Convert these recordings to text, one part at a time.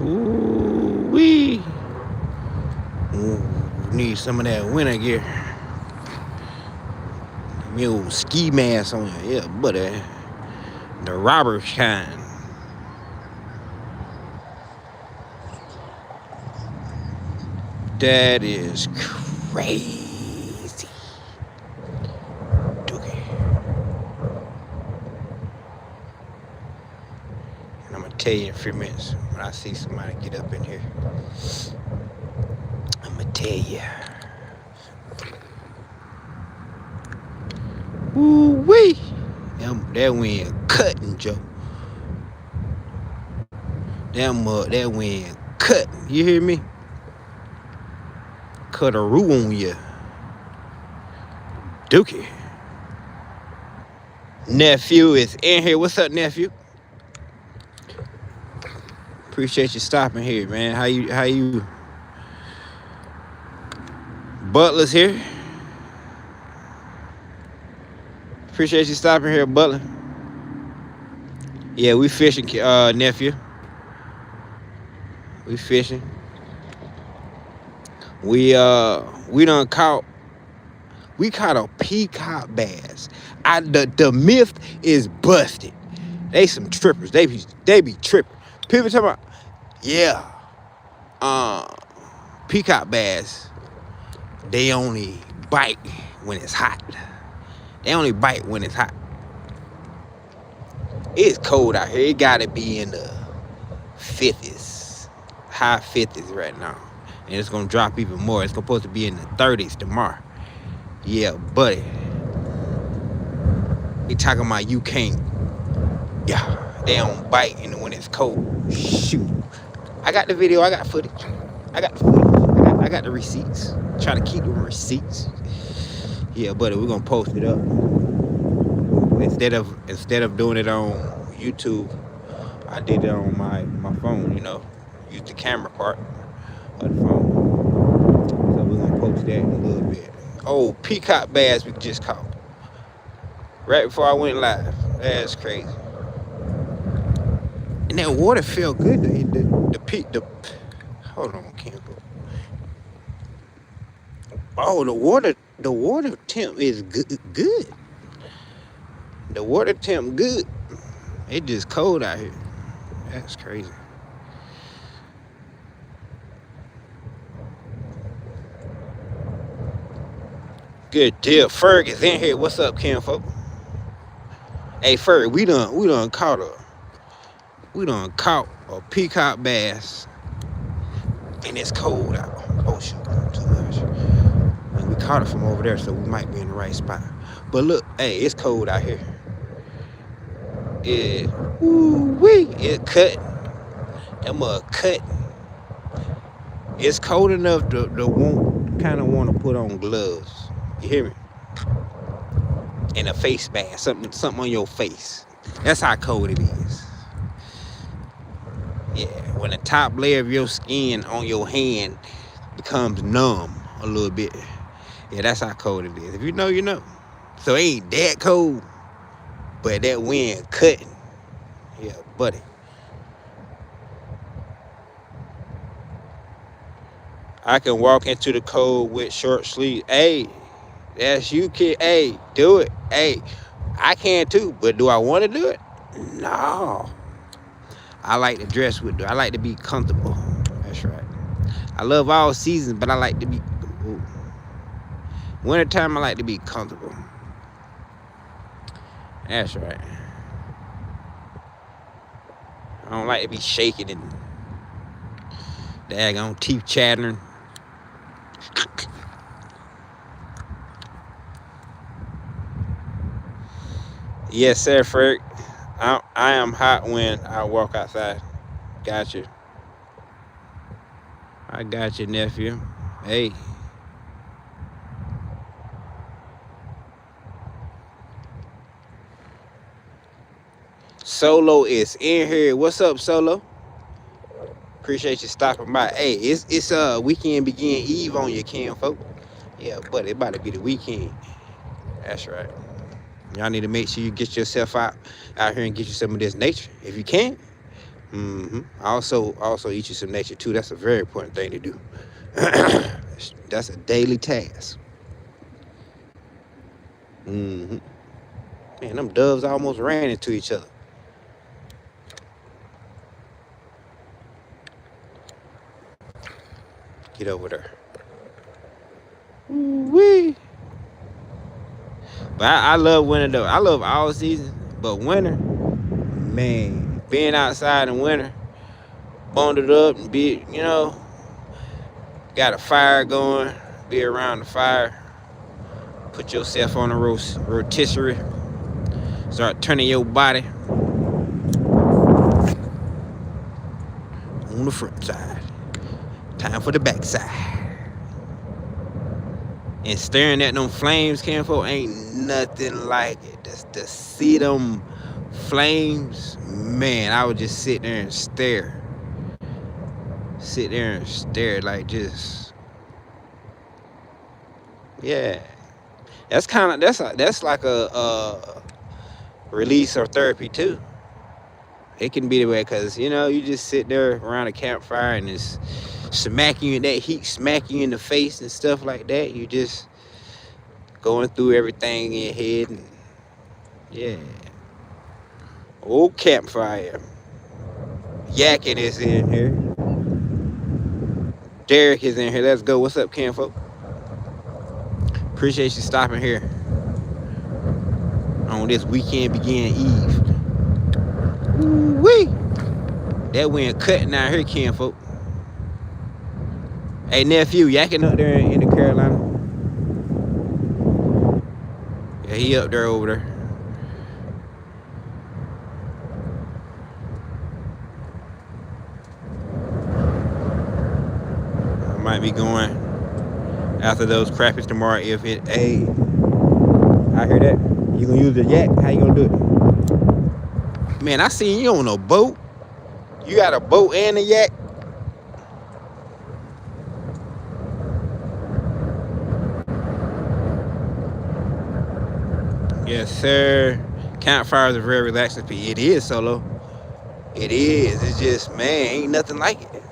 Ooh wee. Need some of that winter gear. Me old ski mask on you, yeah, buddy. The robber kind. That is crazy. Okay. And I'm gonna tell you in a few minutes when I see somebody get up in here. I'm gonna tell you. Ooh wee. That wind cutting, Joe. That wind cutting. You hear me? Cut a roux on you. Dookie. Nephew is in here. What's up, nephew? Appreciate you stopping here, man. How you? Butler's here. Appreciate you stopping here, Butler. Yeah, we fishing, nephew. We fishing. We caught a peacock bass. The myth is busted. They some trippers. They be tripping. People talking about, yeah, peacock bass, they only bite when it's hot. They only bite when it's hot. It's cold out here. It gotta be in the 50s, high 50s right now. And it's gonna drop even more. It's supposed to be in the 30s tomorrow. Yeah, buddy. They talking about you can't. Yeah, they don't bite when it's cold. Shoot. I got the video. I got footage. I got the receipts. Try to keep the receipts. Yeah, buddy, we're gonna post it up. Instead of doing it on YouTube, I did it on my phone, you know. Use the camera part of the phone. So we're gonna post that in a little bit. Oh, peacock bass we just caught. Right before I went live. That's crazy. And that water felt good. Hold on, Campbell. Oh, the water temp is good. The water temp good. It just cold out here. That's crazy. Good deal. Ferg is in here. What's up, Ken folk? Hey Ferg, we done caught a peacock bass. And it's cold out. Oh shoot, too much. And we caught it from over there, so we might be in the right spot. But look, hey, it's cold out here. It cut. That mud cut. It's cold enough to want to put on gloves. You hear me? And a face mask, something on your face. That's how cold it is. Yeah, when the top layer of your skin on your hand becomes numb a little bit. Yeah, that's how cold it is. If you know, you know. So it ain't that cold, but that wind cutting. Yeah, buddy. I can walk into the cold with short sleeves. Hey, that's you, kid. Hey, do it. Hey, I can too, but do I want to do it? No. I like to dress with it. I like to be comfortable. That's right. I love all seasons, but I like to be. Wintertime, I like to be comfortable. That's right. I don't like to be shaking and daggone teeth chattering. Yes, sir, Frank. I am hot when I walk outside. Got you. I got you, nephew. Hey. Solo is in here. What's up, Solo? Appreciate you stopping by. Hey, it's weekend begin eve on you, Ken, folk. Yeah, but it about to be the weekend. That's right. Y'all need to make sure you get yourself out here and get you some of this nature. If you can, Also eat you some nature too. That's a very important thing to do. That's a daily task. Man, them doves almost ran into each other. Get over there. Wee. But I love winter though. I love all seasons, but winter, man, being outside in winter, bundled up and got a fire going, be around the fire, put yourself on a rotisserie, start turning your body on the front side. Time for the back side. And staring at them flames, Campo, ain't nothing like it. Just to see them flames, man, I would just sit there and stare. Sit there and stare like just, yeah. That's like a release or therapy too. It can be the way, because you just sit there around a campfire and it's smacking you, that heat smacking you in the face and stuff like that. You just going through everything in your head, and yeah. Old campfire. Yakking is in here. Derek is in here. Let's go. What's up, Campo? Appreciate you stopping here on this weekend begin eve. Woo-wee! That wind cutting out here, Campo. Hey, nephew, yakking up there in the Carolina. Yeah, he up there over there. I might be going after those crappies tomorrow if it, hey, I hear that. You gonna use the yak? How you gonna do it? Man, I seen you on a boat. You got a boat and a yak? Yes, sir. Campfires are very relaxing. It is, Solo. It is. It's just, man, ain't nothing like it.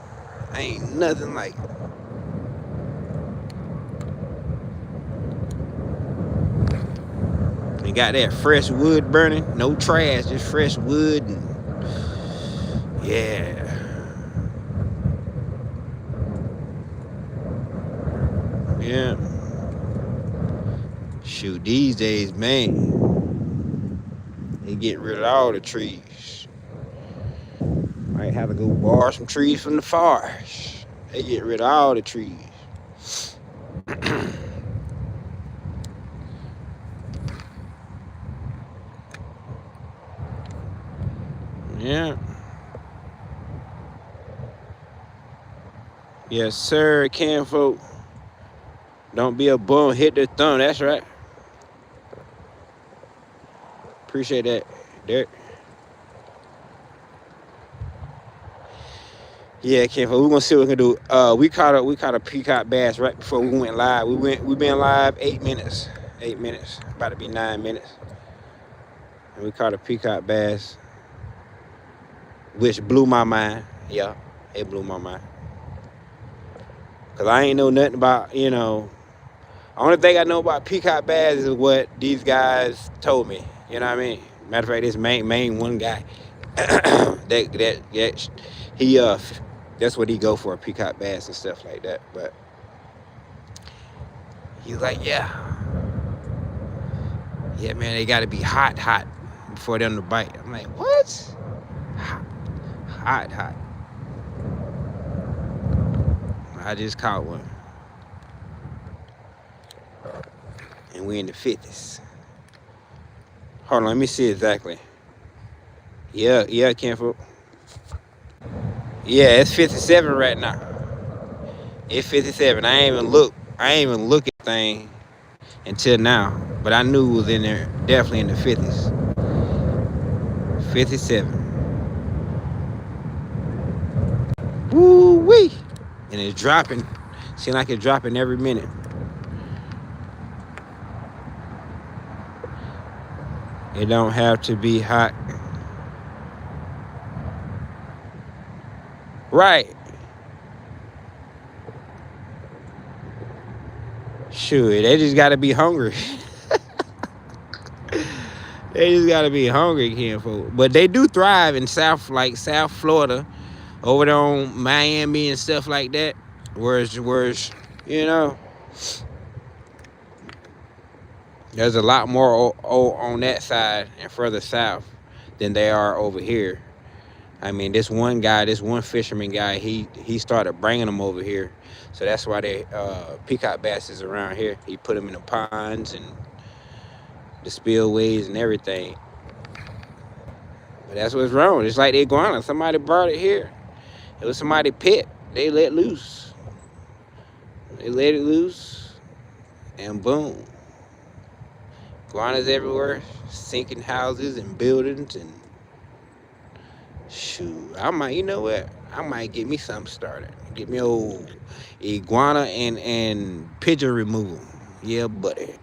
Ain't nothing like it. You got that fresh wood burning. No trash, just fresh wood. And yeah. Yeah. Shoot, these days, man, they get rid of all the trees. Might have to go borrow some trees from the forest. They get rid of all the trees. Yeah. Yes, sir, Campo. Don't be a bum, hit the thumb. That's right. Appreciate that, Derek. Yeah, Campo. We're gonna see what we can do. We caught a peacock bass right before we went live. We've been live 8 minutes. 8 minutes. About to be 9 minutes. And we caught a peacock bass, which blew my mind. Yeah, it blew my mind. Cause I ain't know nothing about, only thing I know about peacock bass is what these guys told me. You know what I mean? Matter of fact, this main one guy, he that's what he go for, peacock bass and stuff like that. But he's like, yeah, man, they got to be hot before them to bite. I'm like, what? Hot. I just caught one. And we in the 50s. Hold on, let me see exactly. Yeah, Campo. Yeah, it's 57 right now. It's 57. I ain't even look at the thing until now. But I knew it was in there, definitely in the 50s. 57. Woo-wee! And it's dropping. Seems like it's dropping every minute. It don't have to be hot. Right. Shoot, they just gotta be hungry. They just gotta be hungry, kinfolk. But they do thrive in South Florida, over there on Miami and stuff like that. Whereas, you know, there's a lot more on that side and further south than they are over here. I mean, this one fisherman guy, he started bringing them over here. So that's why they peacock bass is around here. He put them in the ponds and the spillways and everything. But that's what's wrong. It's like the iguana. Somebody brought it here. It was somebody's pet. They let loose. They let it loose, and boom. Iguanas everywhere, sinking houses and buildings, and shoot, you know what? I might get me something started. Get me old iguana and pigeon removal. Yeah, buddy.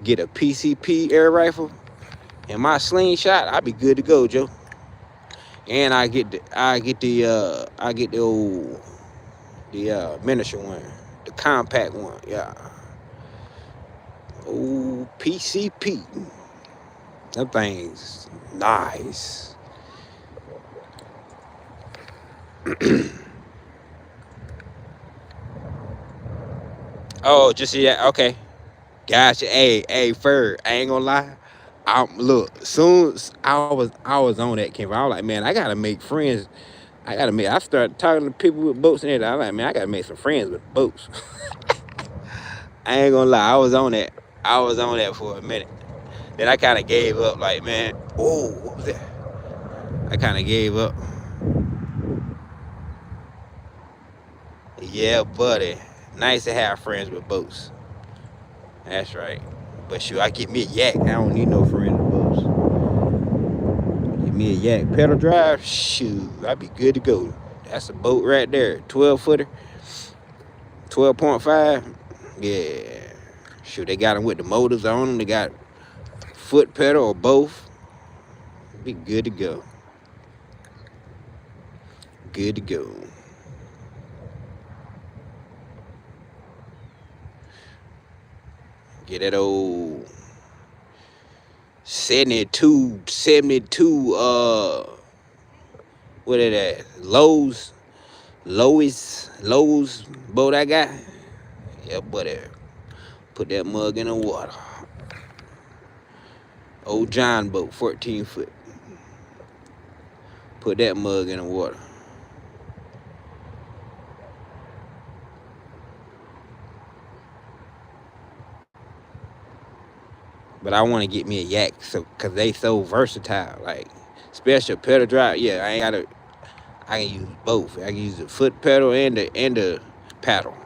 Get a PCP air rifle and my slingshot. I'll be good to go, Joe. And I get the miniature one, the compact one. Yeah. Oh, PCP. That thing's nice. Oh, just yeah, okay. Gotcha. Hey, Fur. I ain't gonna lie. Look. Soon as I was on that camp, I was like, man, I gotta make friends. I started talking to people with boats and everything. I was like, man, I gotta make some friends with boats. I ain't gonna lie. I was on that for a minute. Then I kind of gave up. Like, man, oh, what was that? I kind of gave up. Yeah, buddy. Nice to have friends with boats. That's right. But shoot, I get me a yak. I don't need no friends with boats. Get me a yak. Pedal drive, shoot, I'd be good to go. That's a boat right there. 12-footer. 12.5. Yeah. Shoot, they got them with the motors on them. They got foot pedal or both. Be good to go. Good to go. Get that old 72, what is that? Lowe's boat I got. Yeah, buddy. Put that mug in the water. Old John boat, 14 foot. Put that mug in the water. But I want to get me a yak, cause they so versatile. Like special pedal drive. Yeah, I can use both. I can use the foot pedal and the paddle.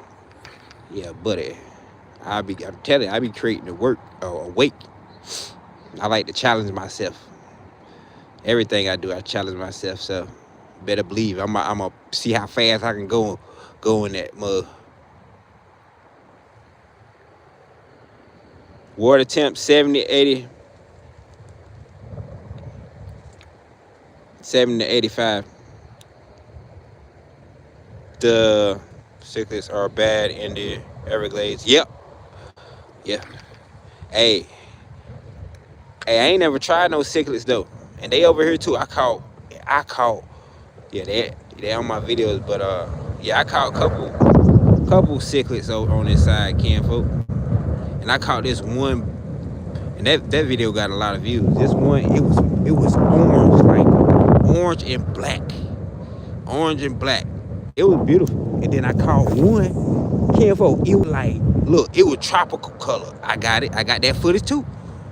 Yeah, buddy. I'm telling you, I be creating a wake. I like to challenge myself. Everything I do, I challenge myself. So better believe I'm gonna see how fast I can go in that mug. Water temp 70 to 85. The cichlids are bad in the Everglades. Yep. Yeah. Hey, I ain't never tried no cichlids though. And they over here too. I caught. Yeah, they on my videos, but yeah, I caught a couple cichlids on this side, kinfolk. And I caught this one, and that video got a lot of views. This one, it was orange, like orange and black. It was beautiful. And then I caught one, kinfolk. It was like, look, it was tropical color. I got that footage too.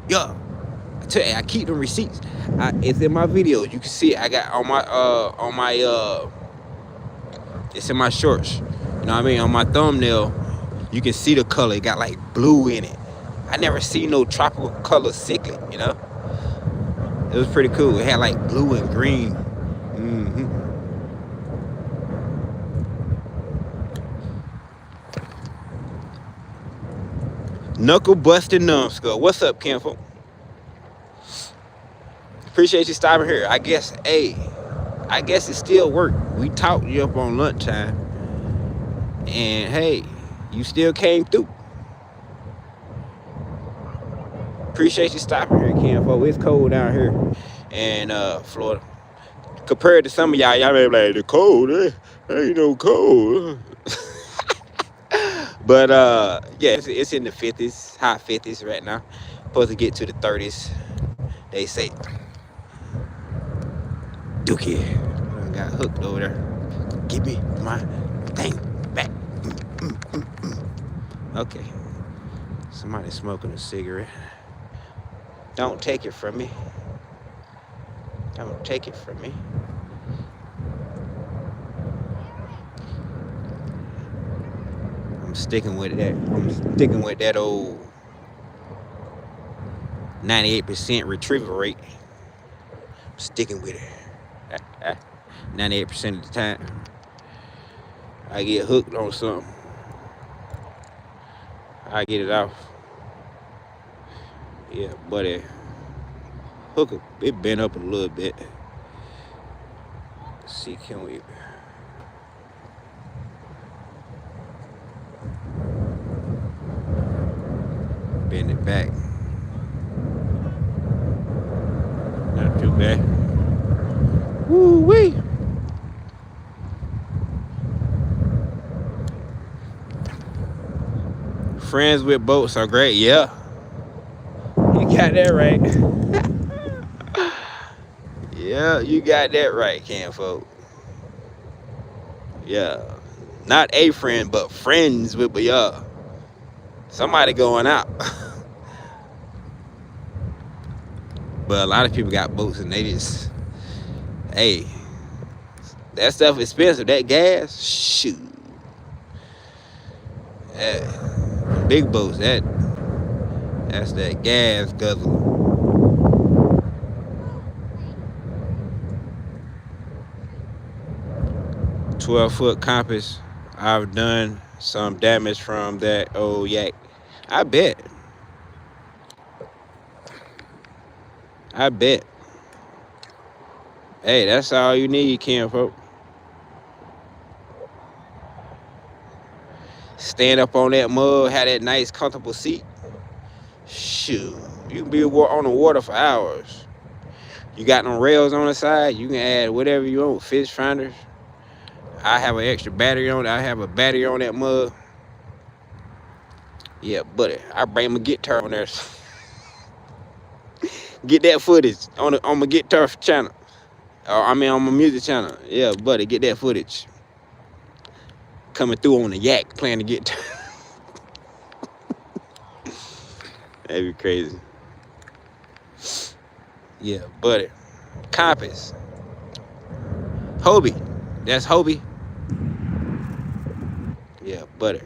Yeah. I tell you, I keep them receipts. It's in my videos. You can see it. I got it's in my shorts. You know what I mean? On my thumbnail, you can see the color. It got like blue in it. I never seen no tropical color cichlid, you know? It was pretty cool. It had like blue and green. Knuckle busting numbskull. What's up, kinfolk? Appreciate you stopping here. I guess, hey, I guess it still worked. We talked you up on lunchtime, and hey, you still came through. Appreciate you stopping here, Kenfo. It's cold down here in Florida. Compared to some of y'all may be like, the cold, ain't no cold. But yeah, it's in the 50s, high 50s right now. Supposed to get to the 30s, they say. Dookie, I got hooked over there. Give me my thing back. Okay, somebody smoking a cigarette. Don't take it from me. Don't take it from me. I'm sticking with that. I'm sticking with that old 98% retrieval rate. I'm sticking with it. 98% of the time, I get hooked on something. I get it off. Yeah, buddy. Hook up. It bent up a little bit. Let's see, can we? Bend it back. Not too bad. Woo wee. Friends with boats are great. Yeah. You got that right. Yeah, you got that right, Kenfo. Yeah. Not a friend, but friends with, but yeah. Somebody going out. But a lot of people got boats and they just, hey, that stuff expensive. That gas, shoot. Big boats, that's that gas guzzle. 12-foot compass. I've done some damage from that old yak. I bet. Hey, that's all you need, Kenfo. Stand up on that mud, have that nice, comfortable seat. Shoot, you can be on the water for hours. You got them rails on the side. You can add whatever you want, fish finders. I have an extra battery on it. I have a battery on that mug. Yeah, buddy. I bring my guitar on there. Get that footage on my guitar channel. I mean, on my music channel. Yeah, buddy, get that footage. Coming through on the yak, playing the guitar. That'd be crazy. Yeah, buddy. Compass. Hobie. That's Hobie. Yeah, buddy.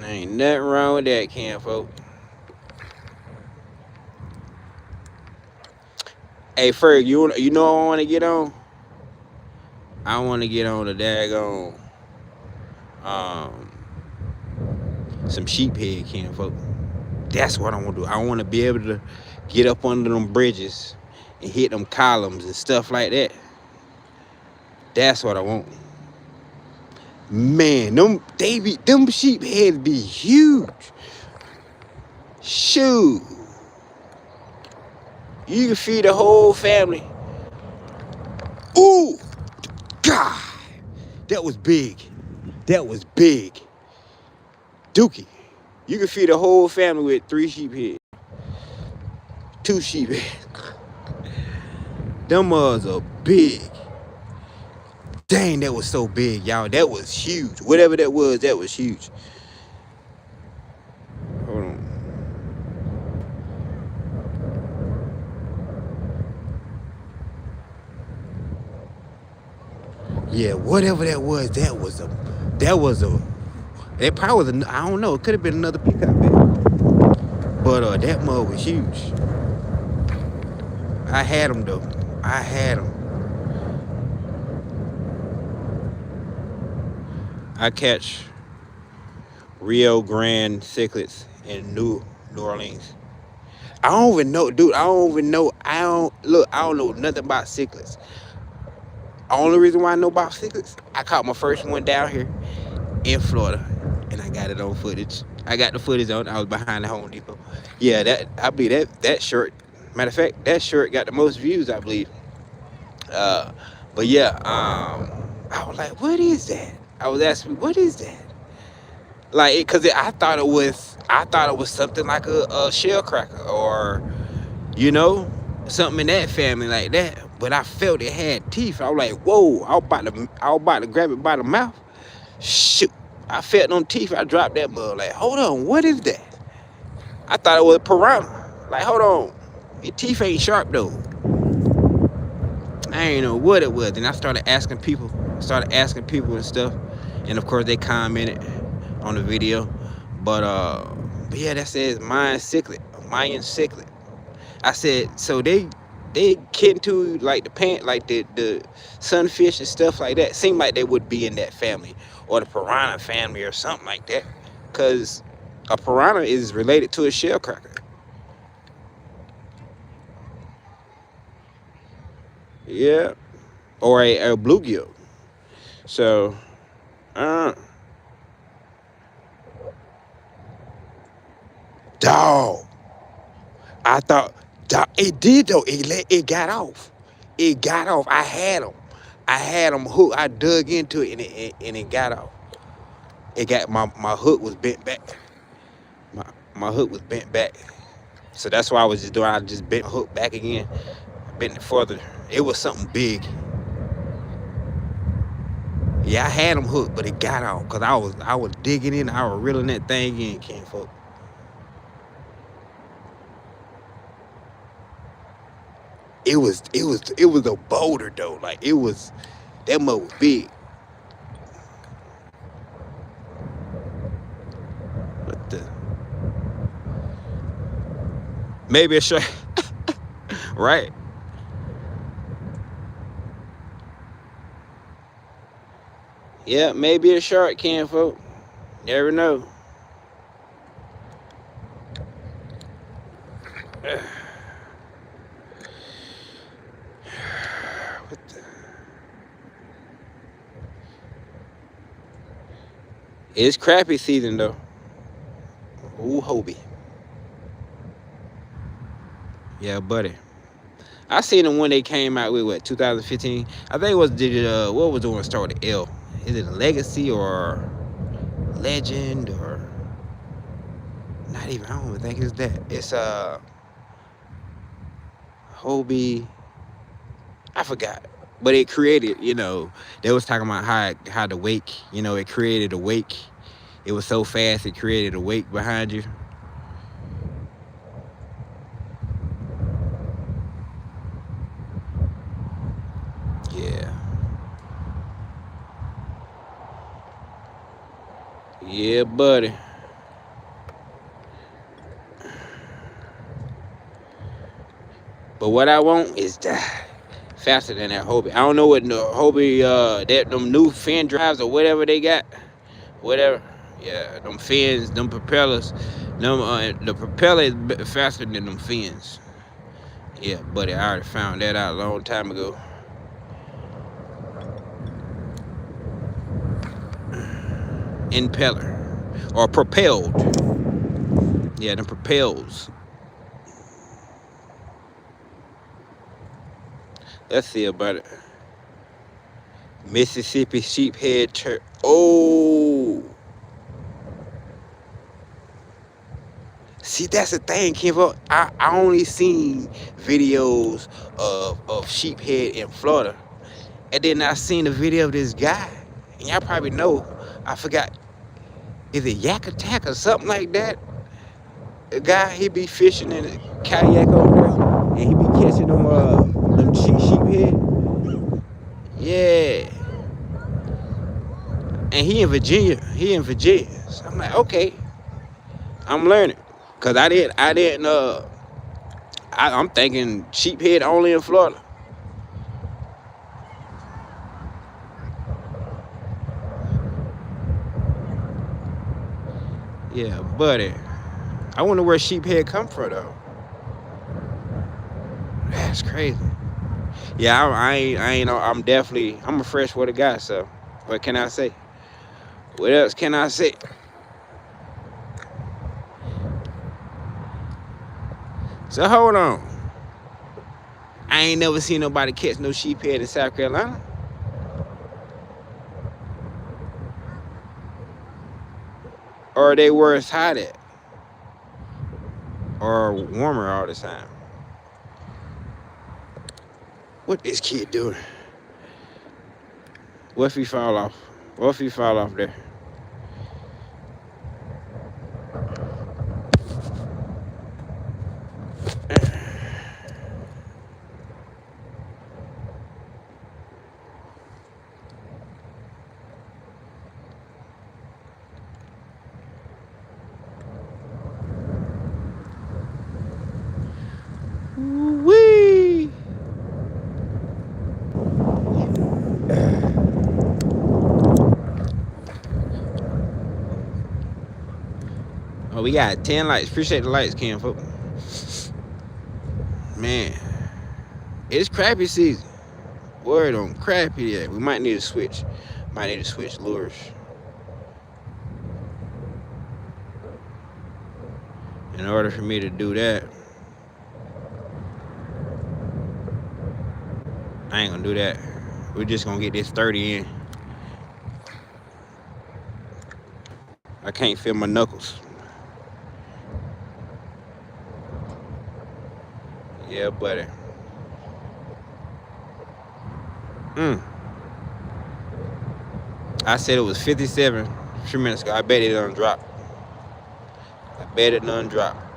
Ain't nothing wrong with that, Kenfo. Hey, Ferg, you know what I want to get on? I want to get on the daggone some sheephead, Kenfo. That's what I want to do. I want to be able to get up under them bridges and hit them columns and stuff like that. That's what I want. Man, them sheepheads be huge. Shoot. You can feed the whole family. Ooh, God, that was big. That was big. Dookie, you can feed a whole family with 3 sheepheads. 2 sheepheads. Them mugs are big. Dang, that was so big, y'all. That was huge. Whatever that was huge. Hold on. Yeah, whatever that was it probably was I don't know, it could have been another pickup bag. But that mug was huge. I had them though. I had them. I catch Rio Grande cichlids in New Orleans. I don't even know, dude. I don't even know. I don't know nothing about cichlids. Only reason why I know about cichlids, I caught my first one down here in Florida, and I got it on footage. I got the footage on. I was behind the Home Depot. Yeah, that I believe that shirt. Matter of fact, that shirt got the most views, I believe. Uh, but yeah, I was like, what is that? I was asking, what is that? Like, cause I thought it was something like a shell cracker, or something in that family like that. But I felt it had teeth. I was like, whoa! I was about to grab it by the mouth. Shoot! I felt them teeth. I dropped that mug. Like, hold on, what is that? I thought it was piranha. Like, hold on, your teeth ain't sharp though. I ain't know what it was. And I started asking people. And stuff. And of course they commented on the video. But yeah, that says Mayan cichlid. I said, so they kin to like the sunfish and stuff like that. Seem like they would be in that family, or the piranha family, or something like that. Cause a piranha is related to a shell cracker. Yeah, or a bluegill. So, uh, dog. I thought, dog, it did though. It got off. It got off. I had them. Hooked. I dug into it, and it got off. It got my hook was bent back. My hook was bent back. So that's why I was just doing. I just bent my hook back again, bent it further. It was something big. Yeah, I had them hooked, but it got off because I was digging in. I was reeling that thing in, King folk. It was a boulder though. Like that mud was big. What the? Maybe a shark, right? Yeah, maybe a shark, King folk. Never know. What the? It's crappie season though. Ooh, Hobie. Yeah, buddy. I seen the one they came out with, what, 2015? I think it was what was the one that started with L? Is it a Legacy or Legend or not even? I don't even think it's that. It's Hobie. I forgot. But it created, they was talking about how the wake, it created a wake. It was so fast it created a wake behind you. Yeah. Yeah, buddy. But what I want is that faster than that Hobie. I don't know what the Hobie that them new fin drives or whatever they got. Whatever. Yeah, them fins, them propellers. The propeller is faster than them fins. Yeah, buddy, I already found that out a long time ago. Impeller. Or propelled. Yeah, them propels. Let's see about it. Mississippi sheephead Oh. See, that's the thing, Kimbo. I only seen videos of sheephead in Florida. And then I seen a video of this guy. And y'all probably know, I forgot, is it Yak Attack or something like that? The guy, he be fishing in a kayak over there. And he be catching them sheephead. Yeah. And he in Virginia. So I'm like, okay, I'm learning. Cause I'm thinking sheephead only in Florida. Yeah, buddy. I wonder where sheephead come from though. That's crazy. Yeah, I'm a freshwater guy, so what can I say? What else can I say? So hold on. I ain't never seen nobody catch no sheephead in South Carolina. Or they were as hot at. Or warmer all the time. What this kid doing? What if he fall off? What if he fall off there? Wee! Oh, we got 10 lights. Appreciate the lights, Cam, folks. Man, it's crappie season. Word on crappie, yeah. We might need to switch. Might need to switch lures. In order for me to do that, I ain't gonna do that. We're just gonna get this 30 in. I can't feel my knuckles. Yeah, buddy. I said it was 57 a few minutes ago. I bet it done dropped. I bet it done dropped.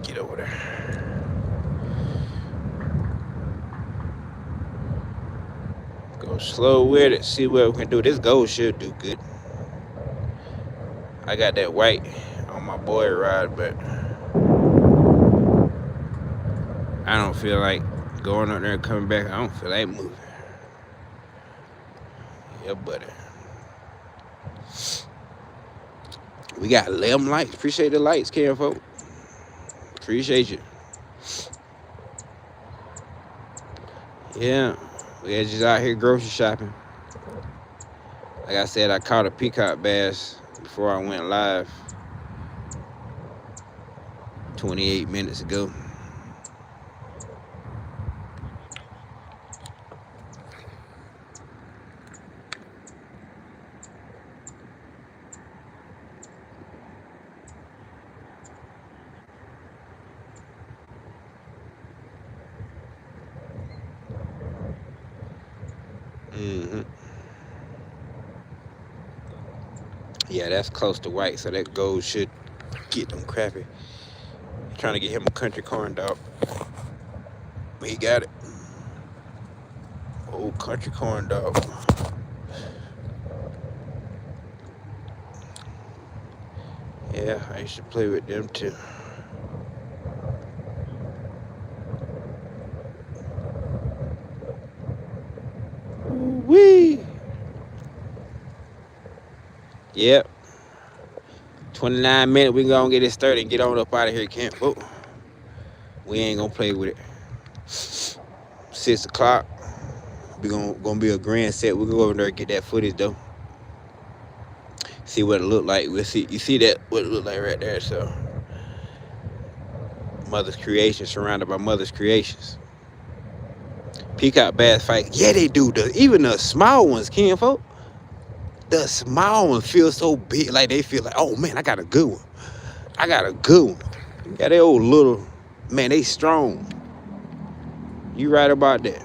Get over there. Go slow with it. See what we can do. This gold should do good. I got that white on my boy rod, but I don't feel like going up there and coming back. I don't feel like moving. Yeah, buddy. We got 11 lights. Appreciate the lights, Cam, folks. Appreciate you. Yeah, we're just out here grocery shopping. Like I said, I caught a peacock bass before I went live 28 minutes ago. Yeah, that's close to white, so that gold should get them crappie. Trying to get him a country corn dog. He got it. Old country corn dog. Yeah, I used to play with them too. Wee! Yep. 29 minutes, we gonna get this 30 and get on up out of here, camp. Oh, we ain't gonna play with it. 6 o'clock. We gonna be a grand set. We'll go over there and get that footage though. See what it look like. We'll see. You see that what it look like right there. So Mother's Creations, surrounded by Mother's Creations. Peacock bass fight. Yeah, they do. Even the small ones, Ken, folk. The small ones feel so big. Like they feel like, oh man, I got a good one. I got a good one. Yeah, they old little, man, they strong. You right about that.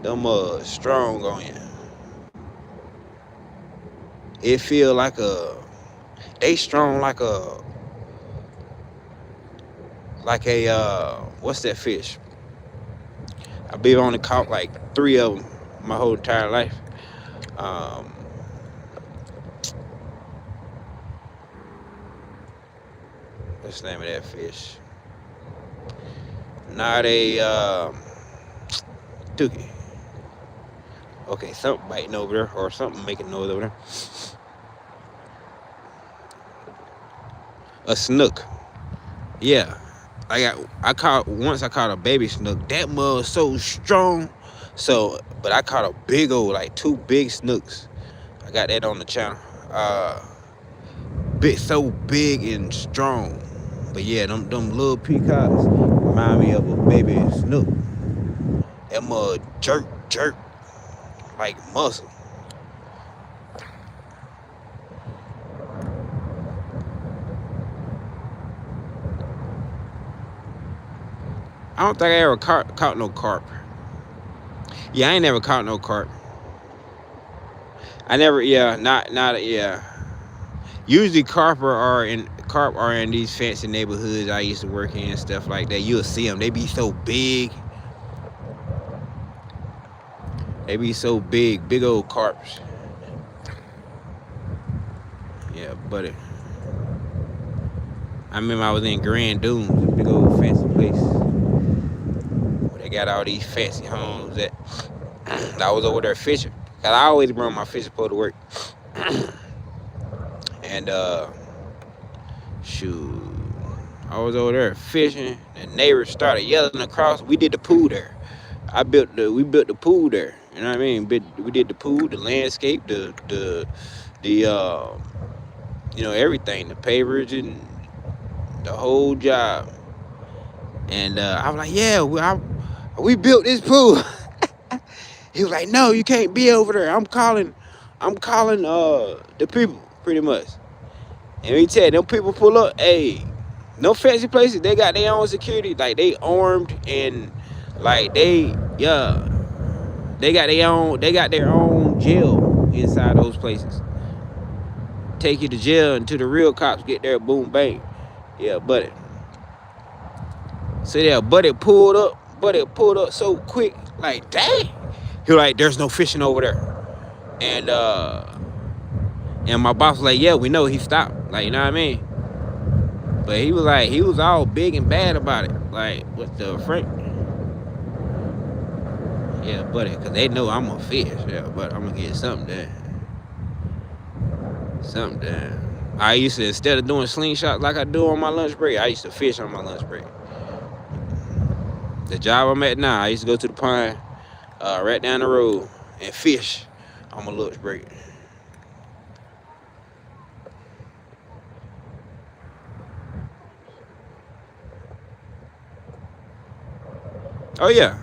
Them strong on you. It feel like they strong like a like a what's that fish? I believe I only caught like 3 of them my whole entire life. Um, what's the name of that fish? Not a dookie. Okay, something biting over there or something making noise over there. A snook. Yeah, I caught once. I caught a baby snook. That mud was so strong. So, but I caught a big old, like 2 big snooks. I got that on the channel. Bit so big and strong. But yeah, them little peacocks remind me of a baby snook. That mud jerk like muscle. I don't think I ever caught no carp. Yeah, I ain't never caught no carp. I never, yeah, yeah. Usually carp are in these fancy neighborhoods I used to work in and stuff like that. You'll see them. They be so big. They be so big old carps. Yeah, but I remember I was in Grand Dunes, a big old fancy place where they got all these fancy homes. That I was over there fishing. Cause I always bring my fishing pole to work. And shoot, I was over there fishing. The neighbors started yelling across. We did the pool there. We built the pool there. You know what I mean? We did the pool, the landscape, the you know, everything, the pavers and the whole job. And I was like, yeah, we built this pool. He was like, no, you can't be over there. I'm calling the people, pretty much. And we tell them people pull up, hey, no fancy places, they got their own security, like they armed and like they got their own jail inside those places. Take you to jail until the real cops get there, boom bang. Yeah, buddy. So yeah, buddy pulled up so quick, like dang. He was like, there's no fishing over there. And my boss was like, yeah, we know. He stopped. Like, you know what I mean? But he was all big and bad about it. Like, what the frick? Yeah, buddy, because they know I'm a fish. Yeah, but I'm going to get something there. Something there. I used to, instead of doing slingshots like I do on my lunch break, I used to fish on my lunch break. The job I'm at now, I used to go to the pond right down the road and fish on my lunch break. Oh yeah.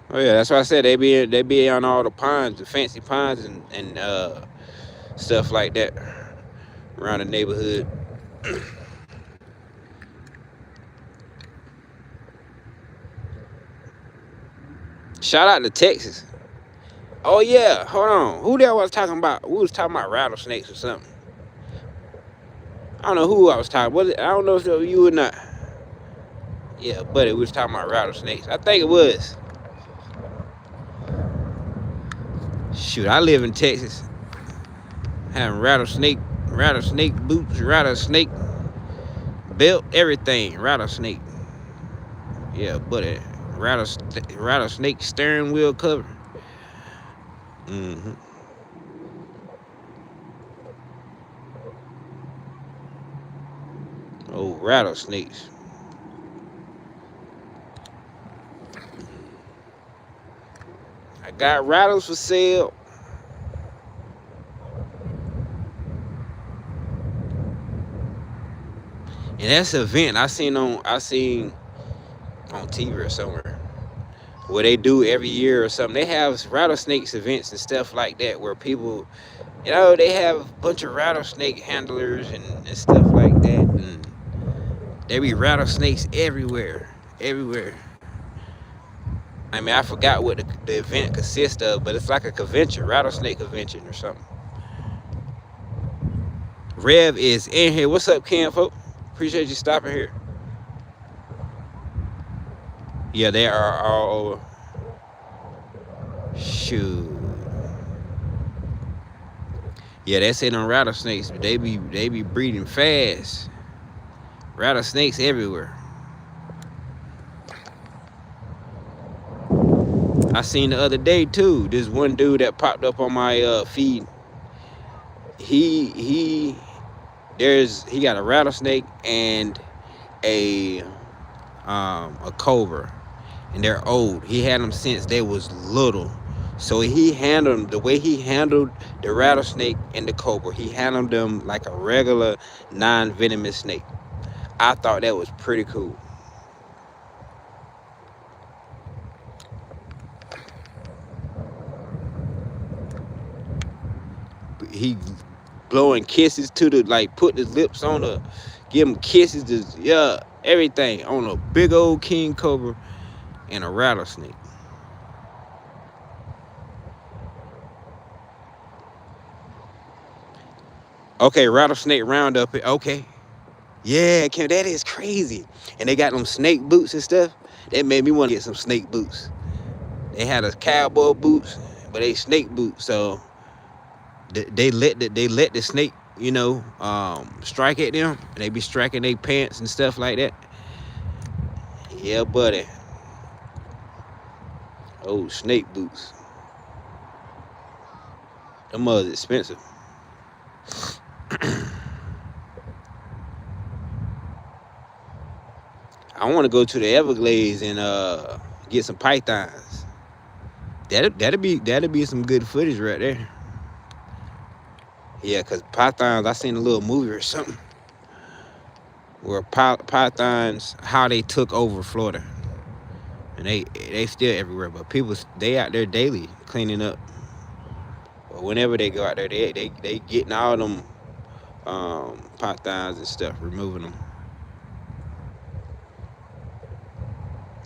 Oh yeah, that's why I said they be on all the ponds, the fancy ponds and stuff like that around the neighborhood. Shout out to Texas. Oh yeah, hold on. Who that was talking about? We was talking about rattlesnakes or something. I don't know who I was talking about. I don't know if it was you or not. Yeah, but it was talking about rattlesnakes. I think it was. Shoot, I live in Texas. Having rattlesnake boots, rattlesnake belt, everything. Rattlesnake. Yeah, but it rattlesnake steering wheel cover. Mm-hmm. Oh, rattlesnakes. I got rattles for sale. And that's an event I seen on TV or somewhere where they do every year or something. They have rattlesnakes events and stuff like that where people, you know, they have a bunch of rattlesnake handlers and stuff like that, and there be rattlesnakes everywhere. I mean, I forgot what the event consists of, but it's like a convention, rattlesnake convention or something. Rev is in here. What's up, Cam, folk? Appreciate you stopping here. Yeah, they are all over. Shoot. Yeah, that's it on rattlesnakes. They be breeding fast. Rattlesnakes everywhere. I seen the other day too. This one dude that popped up on my feed. He got a rattlesnake and a cobra, and they're old. He had them since they was little. So he handled them the way he handled the rattlesnake and the cobra. He handled them like a regular non-venomous snake. I thought that was pretty cool. He blowing kisses to the, like, putting his lips on the, give him kisses, just, yeah, everything on a big old king cobra and a rattlesnake. Okay, rattlesnake roundup. Okay, yeah, Kim, that is crazy. And they got them snake boots and stuff. That made me want to get some snake boots. They had a cowboy boots, but they snake boots. So they let the snake, you know, strike at them, and they be striking their pants and stuff like that. Yeah, buddy. Oh, snake boots. Them mother's expensive. I want to go to the Everglades and get some pythons. That'd be some good footage right there. Yeah, cause pythons, I seen a little movie or something where pythons, how they took over Florida, and they still everywhere, but people, they out there daily cleaning up. But whenever they go out there, they getting all them pythons and stuff, removing them.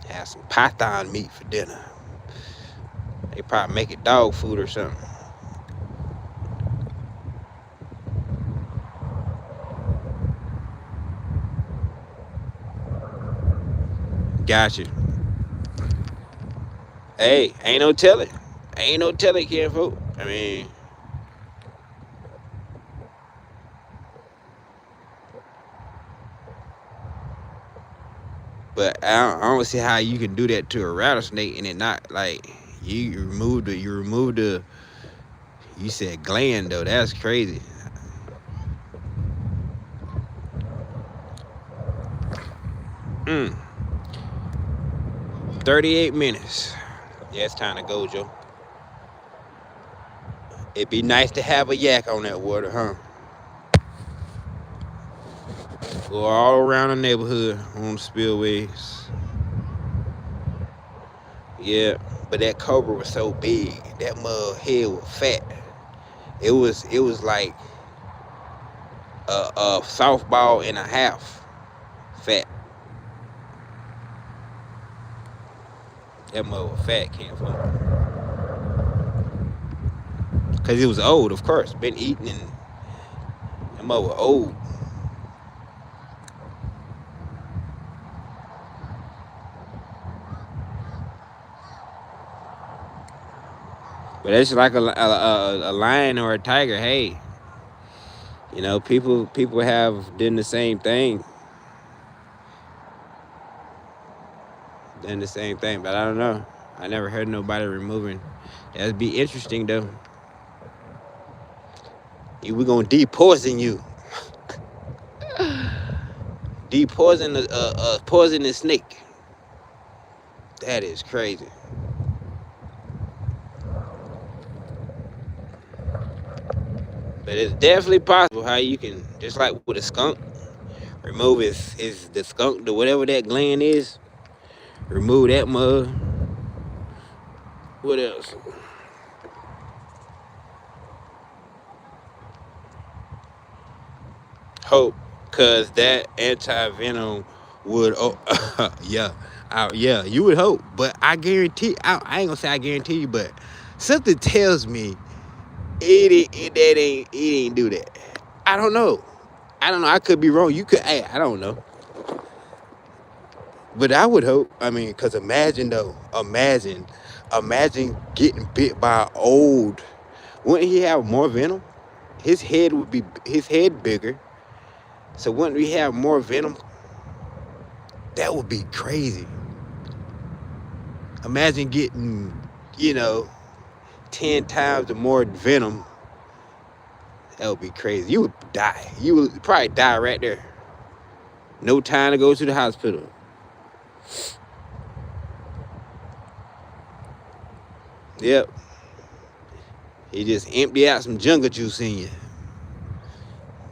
Have some python meat for dinner. They probably make it dog food or something. Gotcha. Hey, ain't no telling. Ain't no telling, Ken, folk. I mean, but I don't see how you can do that to a rattlesnake and it not, like, you remove the you said gland though. That's crazy. 38 minutes. Yeah, it's time to go, Joe. It'd be nice to have a yak on that water, huh? Go all around the neighborhood on the spillways. Yeah, but that cobra was so big. That mug head was fat. It was like a softball and a half fat. That mug was fat, came from. Cause it was old, of course. Been eating, and that mug was old. But it's like a lion or a tiger. Hey, you know, people have done the same thing. Done the same thing, but I don't know. I never heard nobody removing. That'd be interesting though. We're gonna depoison you. Depoison a poisonous snake. That is crazy. But it's definitely possible how you can, just like with a skunk, remove the skunk, the whatever that gland is, remove that mud. What else? Hope, cause that anti-venom would, yeah, you would hope. But I guarantee, I ain't gonna say I guarantee you, but something tells me it ain't do that. I don't know. I could be wrong. You could. Hey, I don't know. But I would hope. I mean, because imagine though. Imagine getting bit by an old. Wouldn't he have more venom? His head bigger. So wouldn't we have more venom? That would be crazy. Imagine getting, 10 times the more venom. That would be crazy. You would die. You would probably die right there. No time to go to the hospital. Yep. He just empty out some jungle juice in you.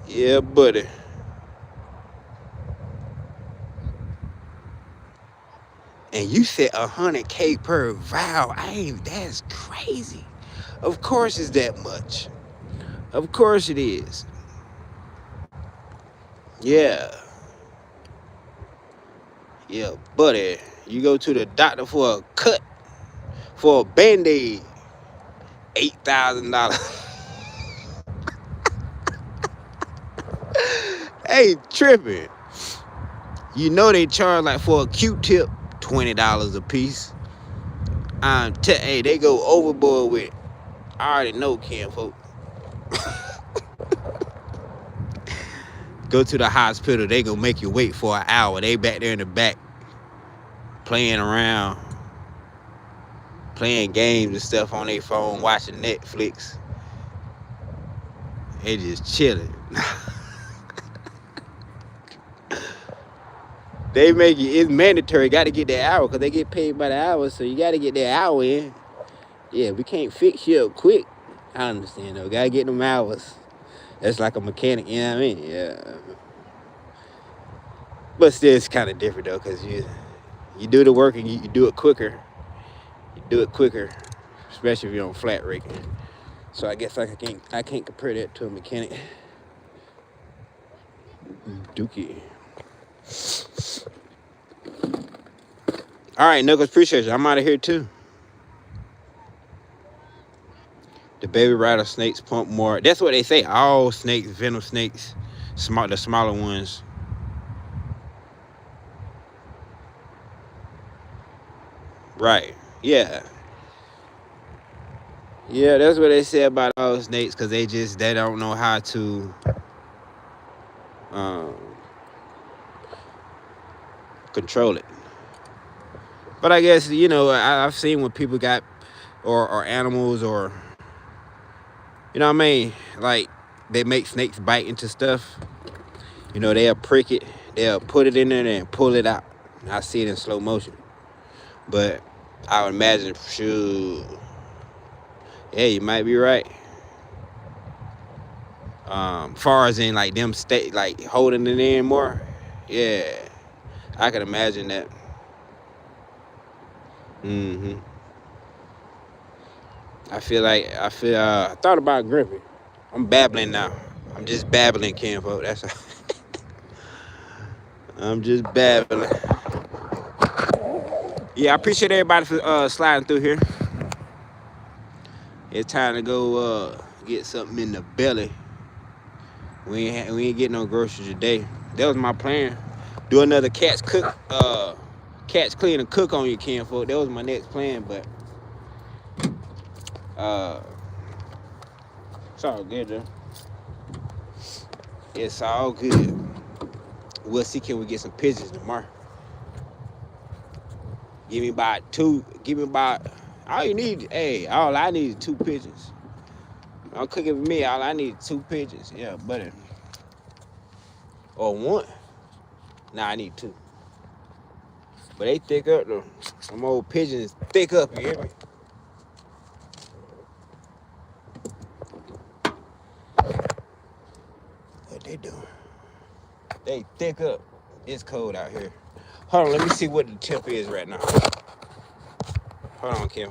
Yeah, buddy. And you said 100K per vial. That's crazy. Of course it's that much. Of course it is. Yeah. Yeah, buddy. You go to the doctor for a cut, for a Band-Aid, $8,000. Hey, tripping. You know they charge like for a Q-tip, $20 a piece. Hey, they go overboard with it. I already know, Ken, folks. Go to the hospital, they gonna make you wait for an hour. They back there in the back playing around, playing games and stuff on their phone, watching Netflix. They just chilling. They make it's mandatory. Got to get that hour because they get paid by the hour, so you got to get that hour in. Yeah, we can't fix you up quick. I understand though. Got to get them hours. That's like a mechanic, you know what I mean? Yeah. But still, it's kind of different though, because you do the work and you do it quicker. You do it quicker, especially if you're on flat rate. So I guess I can't compare that to a mechanic. Dookie. All right, Knuckles, appreciate you. I'm out of here too. The baby rattlesnakes pump more. That's what they say. All snakes, venom snakes, the smaller ones. Right. Yeah. Yeah, that's what they say about all snakes, because they don't know how to control it. But I guess, I've seen when people got or animals, or you know what I mean, like they make snakes bite into stuff. They'll prick it, they'll put it in there and pull it out. I see it in slow motion. But I would imagine, shoot, yeah, you might be right. Far as in like them like holding it in more, yeah, I can imagine that. I thought about gripping. I'm babbling now. I'm just babbling, Ken, folks. That's I'm just babbling. Yeah, I appreciate everybody for sliding through here. It's time to go get something in the belly. We ain't getting no groceries today. That was my plan. Do another catch clean and cook on you, Ken, folks. That was my next plan, but it's all good though. It's all good. We'll see, can we get some pigeons tomorrow? Give me about all you need. Hey, all I need is 2 pigeons. I'm cooking for me. All I need is 2 pigeons. Yeah, buddy. Or 1. Nah, I need 2. But they thick up though. Some old pigeons thick up, you hear me? What they doing? They thick up. It's cold out here. Hold on, let me see what the temp is right now. Hold on, Ken.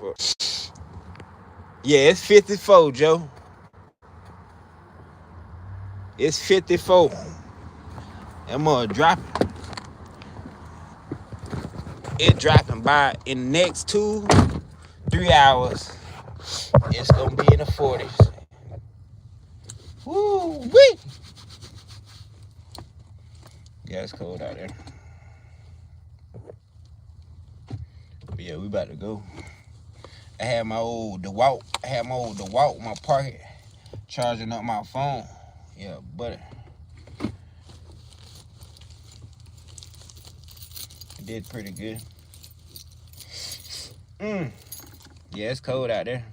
Yeah, it's 54, Joe. It's 54. That mother dropping. It dropping by in the next 2-3 hours. It's gonna be in the 40s. Woo wee! Yeah, it's cold out there. But yeah, we about to go. I had my old DeWalt. In my pocket, charging up my phone. Yeah, but it did pretty good. Yeah, it's cold out there.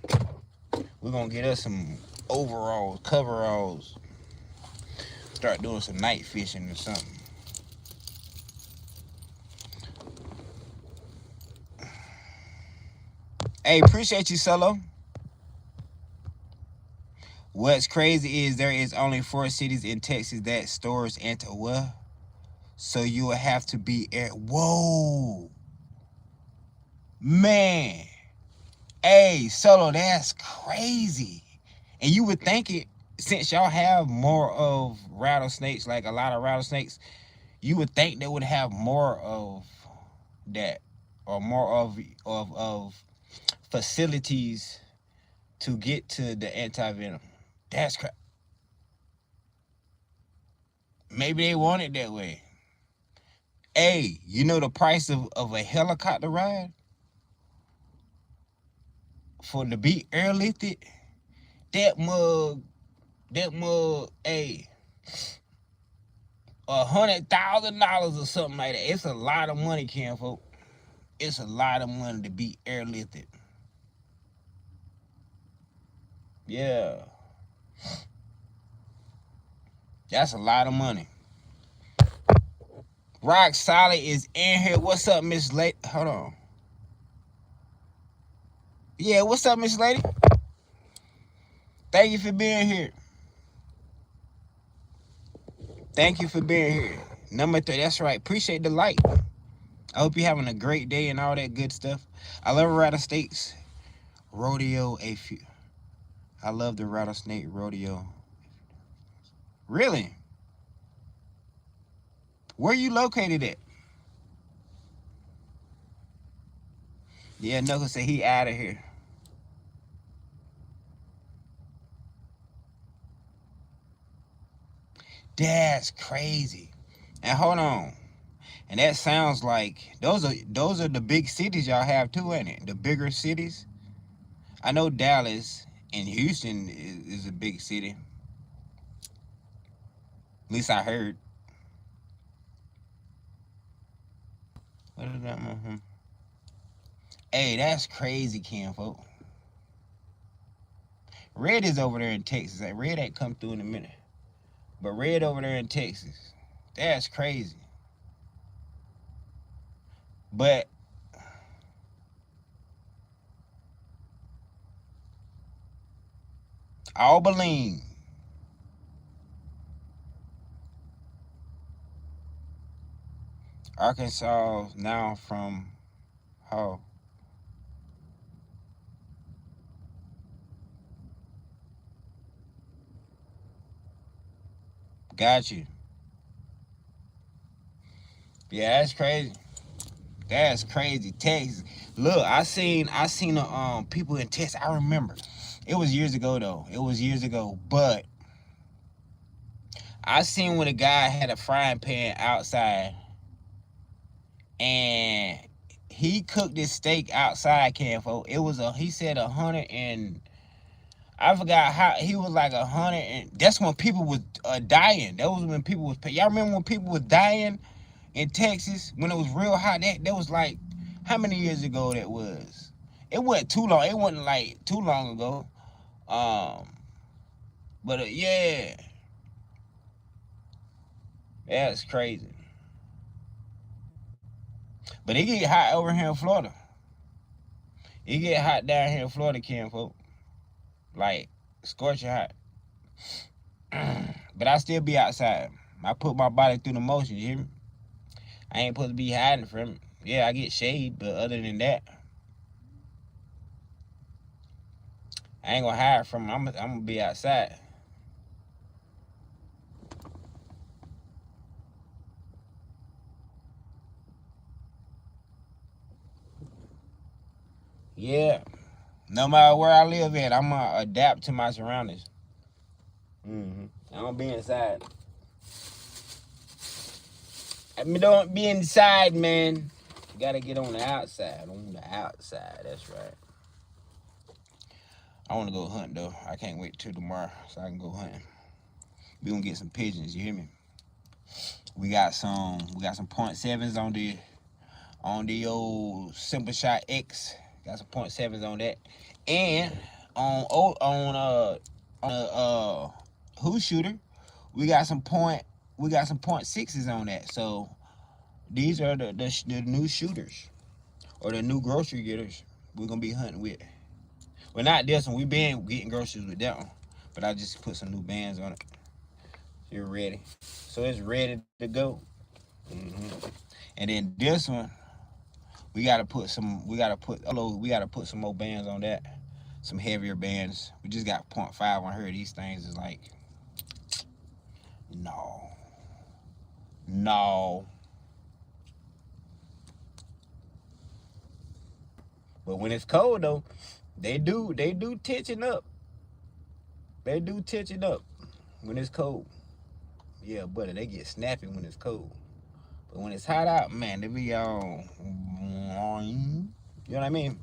We're gonna get us some overalls, coveralls. Start doing some night fishing or something. Hey, appreciate you, Solo. What's crazy is there is only 4 cities in Texas that stores anti-well. So you will have to be at. Whoa. Man. Hey, Solo, that's crazy. And you would think it, since y'all have more of rattlesnakes, like a lot of rattlesnakes, you would think they would have more of that, or more of facilities to get to the anti-venom. That's crazy. Maybe they want it that way. Hey, you know the price of a helicopter ride for to be airlifted? That mug, hey, $100,000 or something like that. It's a lot of money, kinfolk. It's a lot of money to be airlifted. Yeah. That's a lot of money. Rock Solid is in here. What's up, Miss Lady? Hold on. Yeah, what's up, Miss Lady? Thank you for being here. Thank you for being here. Number 3, that's right. Appreciate the like. I hope you're having a great day and all that good stuff. I love rattlesnakes. Rodeo a few. I love the rattlesnake rodeo. Really? Where you located at? Yeah, Knuckles said he out of here. That's crazy. And hold on. And that sounds like those are the big cities y'all have too, ain't it? The bigger cities. I know Dallas and Houston is a big city. At least I heard. What is that? Hey, that's crazy, kinfolk. Red is over there in Texas. Red ain't come through in a minute. But Red over there in Texas. That's crazy. But Abilene. Arkansas now from how? Got you. Yeah, that's crazy. That's crazy. Texas. Look, I seen people in Texas. I remember. It was years ago though. It was years ago. But I seen when a guy had a frying pan outside and he cooked this steak outside, kinfolk. It was he said 100 and I forgot how, he was like 100 and that's when people was dying. That was when people was, y'all remember when people was dying in Texas when it was real hot? That was like, how many years ago that was? It wasn't too long. It wasn't like too long ago. But yeah, that's crazy. But it get hot over here in Florida. It get hot down here in Florida, kinfolk. Like scorching hot. But I still be outside. I put my body through the motion, you hear me? I ain't supposed to be hiding from it. Yeah, I get shade, but other than that, I ain't gonna hide from it. I'm gonna be outside. Yeah. No matter where I live at, I'm gonna adapt to my surroundings. I'm gonna be inside. I mean, don't be inside, man. You gotta get on the outside. On the outside, that's right. I want to go hunt though. I can't wait till tomorrow so I can go hunting. We gonna get some pigeons. You hear me? We got some .7s on the old Simple Shot X. Got some .7s on that, and on Who Shooter, we got some .6s on that. So these are the new shooters or the new grocery getters we're gonna be hunting with. Well, not this one. We been getting groceries with that one, but I just put some new bands on it. You're ready, so it's ready to go. And then this one, we gotta put some more bands on that, some heavier bands. We just got .5 on her. These things is like, no. But when it's cold though, they do tension up. They do tension up when it's cold. Yeah, buddy, they get snappy when it's cold. But when it's hot out, man, they be all, you know what I mean?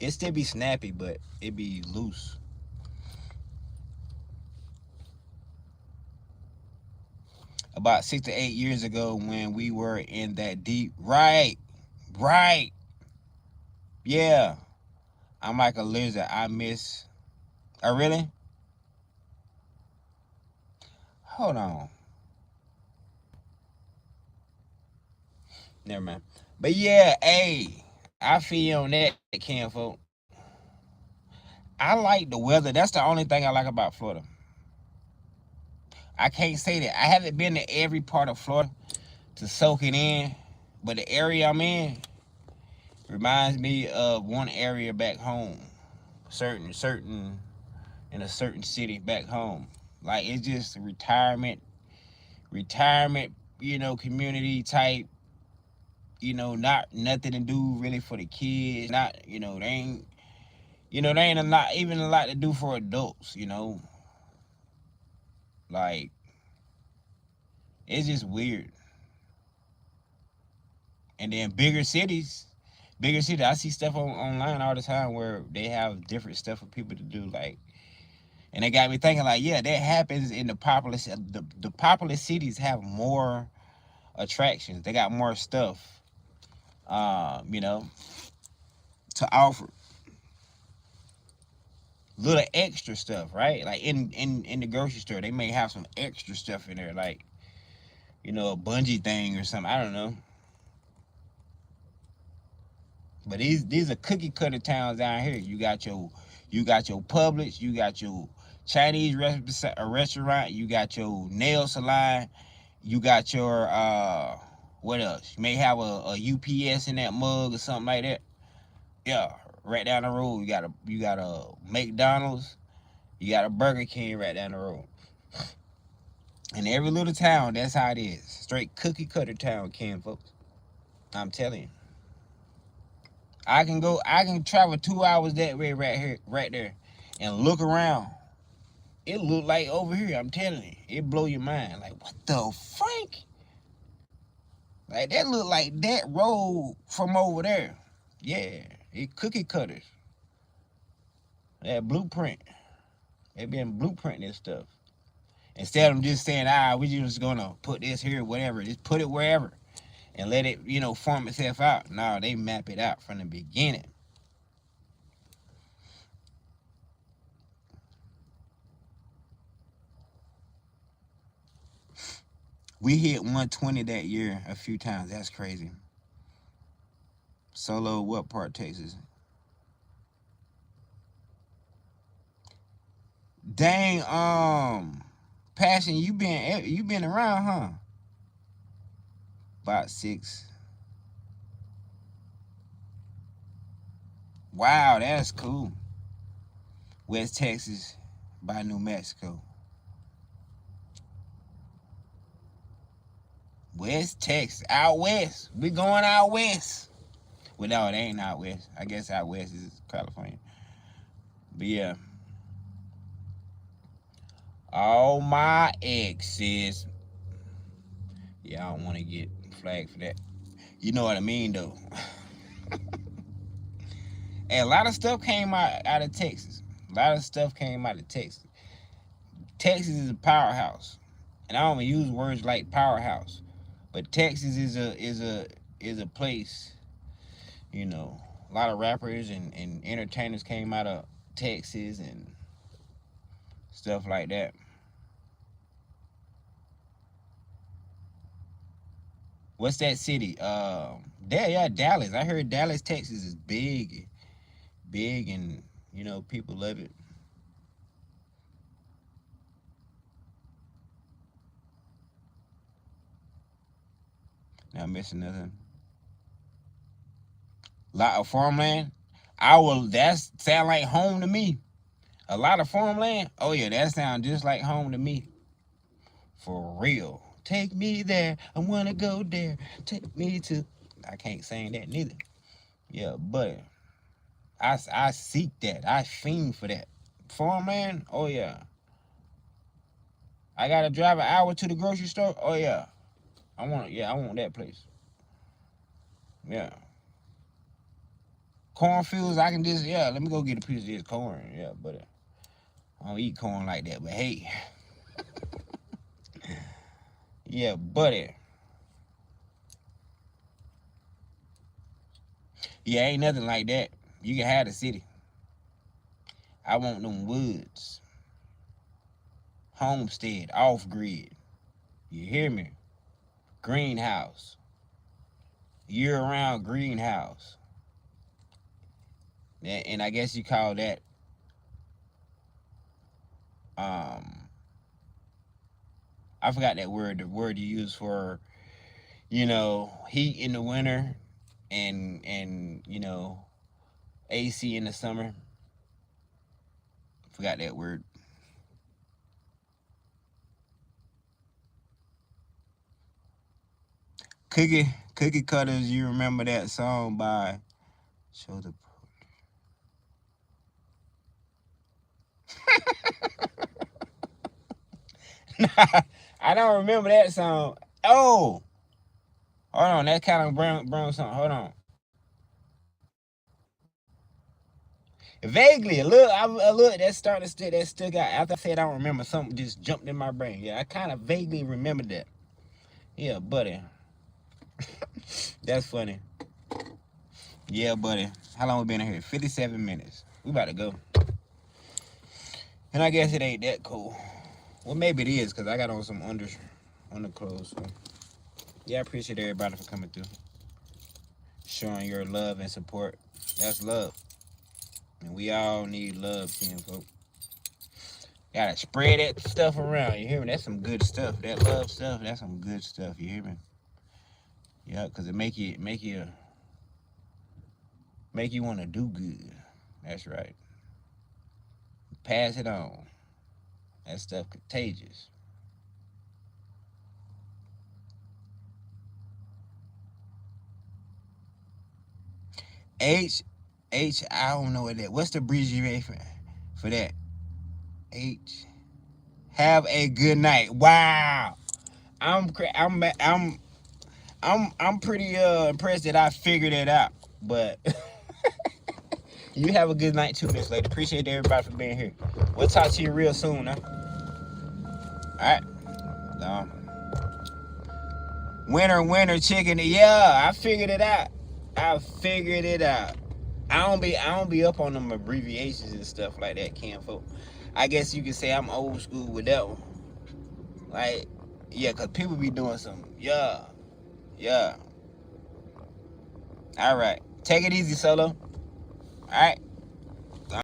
It still be snappy, but it be loose. About 6 to 8 years ago, when we were in that deep, right, yeah. I'm like a lizard. I miss. Oh, really? Hold on. Never mind. But yeah, hey, I feel on that, Ken, folk. I like the weather. That's the only thing I like about Florida. I can't say that. I haven't been to every part of Florida to soak it in, but the area I'm in reminds me of one area back home. Certain in a certain city back home. Like, it's just a retirement, community type, not nothing to do really for the kids. Not, they ain't, there ain't a lot to do for adults, Like, it's just weird. And then I see stuff online all the time where they have different stuff for people to do, like, and it got me thinking, like, yeah, that happens in the populous. The populous cities have more attractions. They got more stuff, to offer. Little extra stuff, right? Like in the grocery store, they may have some extra stuff in there, like, a bungee thing or something. I don't know. But these are cookie cutter towns down here. You got your Publix, you got your Chinese restaurant, you got your nail salon, you got your what else? You may have a UPS in that mug or something like that. Yeah, right down the road you got a McDonald's, you got a Burger King right down the road. In every little town, that's how it is. Straight cookie cutter town, Ken, folks. I'm telling you. I can travel 2 hours that way right there, and look around. It look like over here. I'm telling you, it blow your mind. Like, what the frank? Like, that look like that road from over there. Yeah, it cookie cutters. That blueprint. They been blueprinting this stuff. Instead of them just saying, we just gonna put this here, whatever. Just put it wherever and let it, form itself out. No, they map it out from the beginning. We hit 120 that year a few times. That's crazy. Solo, what part, Texas? Dang, Passion, you been around, huh? About 6. Wow, that's cool. West Texas by New Mexico. West Texas, out west. We going out west. Well, no, it ain't out west. I guess out west is California. But yeah. All my exes Yeah, I don't want to get flagged for that. You know what I mean, though. And a lot of stuff came out of Texas. A lot of stuff came out of Texas. Texas is a powerhouse, and I don't even use words like powerhouse, but Texas is a place. You know, a lot of rappers and entertainers came out of Texas and stuff like that. What's that city? Yeah, Dallas. I heard Dallas, Texas is big, big, and people love it. Not missing nothing. Lot of farmland. That sound like home to me. A lot of farmland. Oh yeah, that sound just like home to me. For real. Take me there. I wanna go there. Take me to. I can't sing that neither. Yeah, but I seek that. I fiend for that. Farmland. Oh yeah. I gotta drive an hour to the grocery store. Oh yeah. I want that place. Yeah. Cornfields, I can just, let me go get a piece of this corn. Yeah, but I don't eat corn like that. But hey, yeah, buddy. Yeah, ain't nothing like that. You can have the city. I want them woods. Homestead, off grid. You hear me? Greenhouse. Year round greenhouse. And I guess you call that I forgot that word, the word you use for, heat in the winter and AC in the summer. Forgot that word. Cookie Cutters, you remember that song by Show the I don't remember that song. Oh, hold on, that kind of brown song. Hold on. Vaguely, a little that stuck out. After I said I don't remember, something just jumped in my brain. Yeah, I kind of vaguely remembered that. Yeah, buddy. That's funny. Yeah, buddy. How long we been in here? 57 minutes. We about to go. And I guess it ain't that cool. Well, maybe it is, because I got on some underclothes. So. Yeah, I appreciate everybody for coming through. Showing your love and support. That's love. And we all need love, folk. Gotta spread that stuff around. You hear me? That's some good stuff. That love stuff, that's some good stuff. You hear me? Yeah, because it make you want to do good. That's right. Pass it on. That stuff contagious. H, I don't know what that. What's the abbreviation for that? H. Have a good night. Wow. I'm pretty impressed that I figured it out. But you have a good night too, Miss Lady. Appreciate everybody for being here. We'll talk to you real soon, huh? All right. Winner, chicken. Yeah, I figured it out. I don't be up on them abbreviations and stuff like that, folk. I guess you could say I'm old school with that one. Like, yeah, cause people be doing some. Yeah. All right, take it easy, Solo. All right.